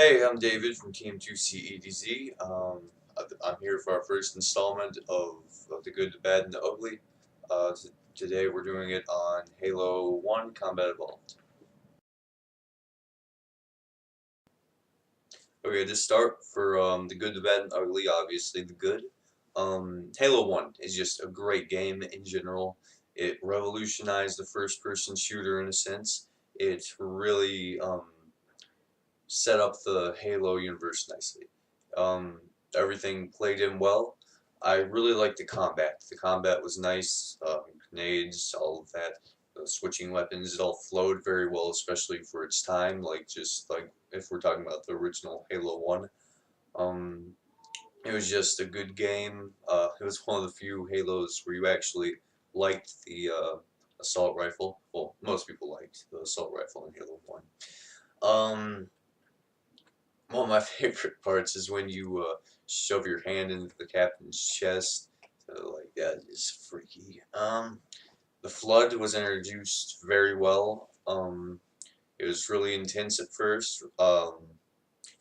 Hey, I'm David from Team 2CEDZ. I'm here for our first installment of The Good, the Bad, and the Ugly. Today we're doing it on Halo 1 Combat Evolved. Okay, to start for The Good, the Bad, and Ugly, obviously the good. Halo 1 is just a great game in general. It revolutionized the first-person shooter in a sense. It really set up the Halo universe nicely. Um, Everything played in well. I really liked the combat. The combat was nice. Grenades, all of that. The switching weapons, it all flowed very well, especially for its time. Just like if we're talking about the original Halo 1. Um, it was just a good game. It was one of the few Halos where you actually liked the assault rifle. Well, most people liked the assault rifle in Halo 1. Um, One of my favorite parts is when you shove your hand into the captain's chest. Like that is freaky. The flood was introduced very well. It was really intense at first.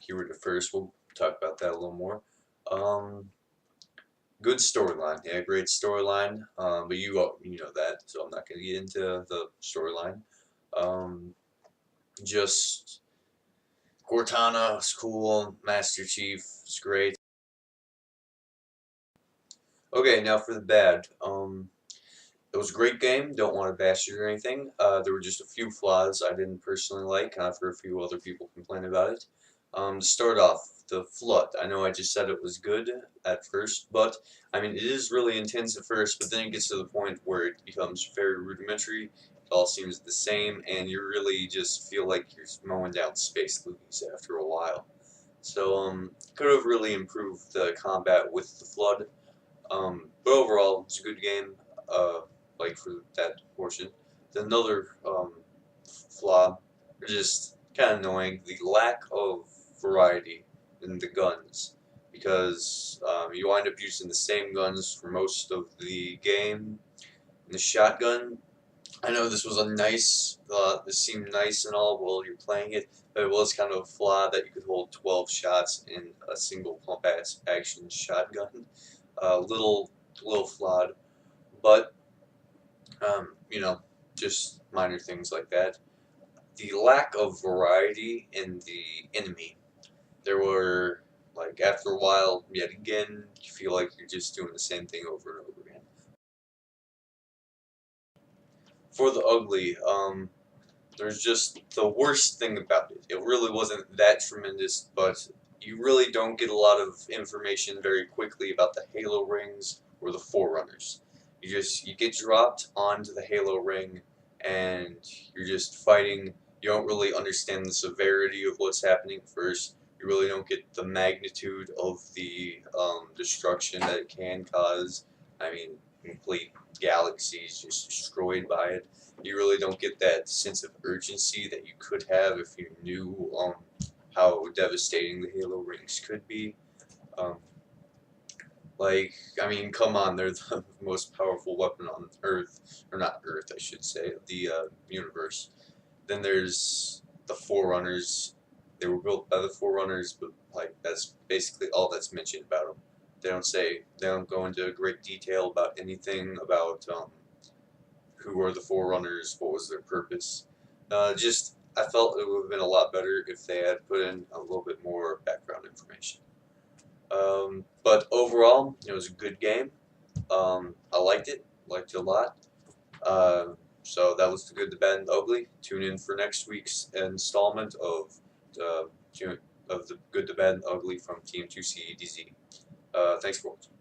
Keyword at first. We'll talk about that a little more. Um, Good storyline. Yeah, great storyline. But you know that, so I'm not gonna get into the storyline. Um, just Cortana was cool. Master Chief was great. Okay, now for the bad. It was a great game. Don't want to bash it or anything. There were just a few flaws I didn't personally like. I've heard a few other people complain about it. To start off, the flood. I know I just said it was good at first, but I mean it is really intense at first. But then it gets to the point where it becomes very rudimentary. It all seems the same, and you really just feel like you're mowing down space loogies after a while. So could have really improved the combat with the flood. But overall, it's a good game. Uh, like for that portion. Another flaw, just kind of annoying, the lack of variety in the guns, because you wind up using the same guns for most of the game. And the shotgun, I know this was a nice, this seemed nice and all while you're playing it, but it was kind of a flaw that you could hold 12 shots in a single pump action shotgun. Little flawed, but you know, just minor things like that. The lack of variety in the enemy. There were like after a while, yet again, you feel like you're just doing the same thing over and over again. For the ugly, there's just the worst thing about it. It really wasn't that tremendous, but you really don't get a lot of information very quickly about the Halo rings or the Forerunners. You get dropped onto the Halo ring, and you're just fighting. You don't really understand the severity of what's happening first. You really don't get the magnitude of the destruction that it can cause. I mean, complete galaxies just destroyed by it. You really don't get that sense of urgency that you could have if you knew how devastating the Halo rings could be. Um, I mean, come on, they're the most powerful weapon on Earth, or not Earth, I should say, the universe. Then there's the Forerunners. They were built by the Forerunners, but like that's basically all that's mentioned about them. They don't go into great detail about anything about who are the Forerunners, what was their purpose. I felt it would have been a lot better if they had put in a little bit more background information. But overall, it was a good game. I liked it a lot. So that was the good, the bad, and the ugly. Tune in for next week's installment uh, of the good, the bad, and the ugly from Team 2CEDZ. Thanks for watching.